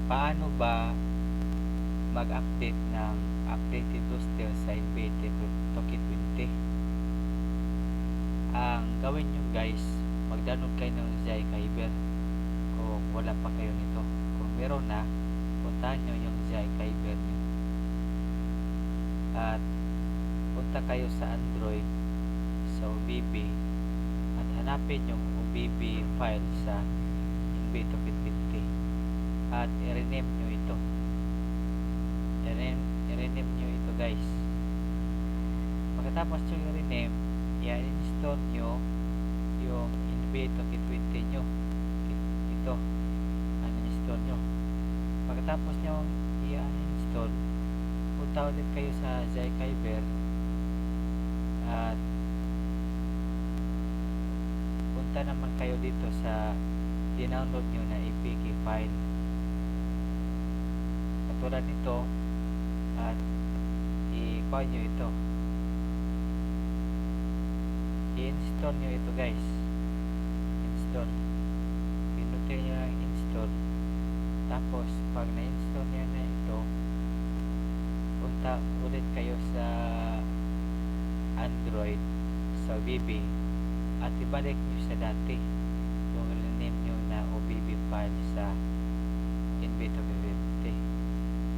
paano ba mag-update ng updated roster sa NBA 2K20? Ang gawin nyo guys, mag-download kayo ng Zykyber kung wala pa kayo nito. Kung meron na, puntahan nyo yung Zykyber nyo at punta kayo sa Android, sa OBB, at hanapin yung OBB file sa NBA 2K20 at i-rename nyo ito. I-rename nyo ito guys. Pagkatapos nyo i-rename, i-install nyo yung NBA 2K20 nyo. Ito, uninstall nyo. Pagkatapos nyo i-uninstall, punta ulit kayo sa Zykyber at punta naman kayo dito sa dinownload nyo na APK file katulad nito at i-kuha nyo ito, i-install nyo ito guys. Install, pinutin nyo lang install. Tapos pag na-install nyo na ito, punta ulit kayo sa Android, sa OBB, at ibalik nyo sa dati yung rename nyo na OBB file sa NBA 2K20.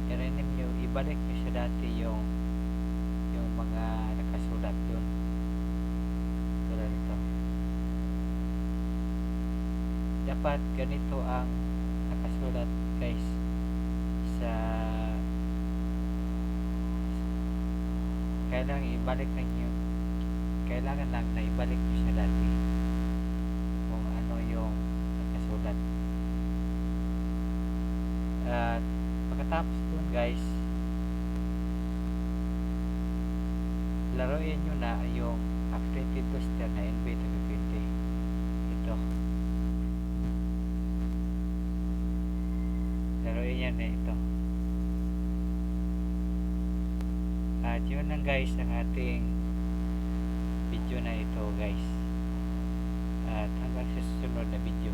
I-rename nyo, ibalik nyo sa dati yung mga nakasulat yun tulad nito. Dapat ganito ang nakasulat guys sa kailangan lang na ibalik nyo siya dati kung ano yung nakasulat. At pagkatapos dun guys, laruin nyo na yung updated roster na NBA 2K20. Ito, laruin yan na ito. At yun lang guys ang ating video na ito guys, at hanggang sa susunod na video.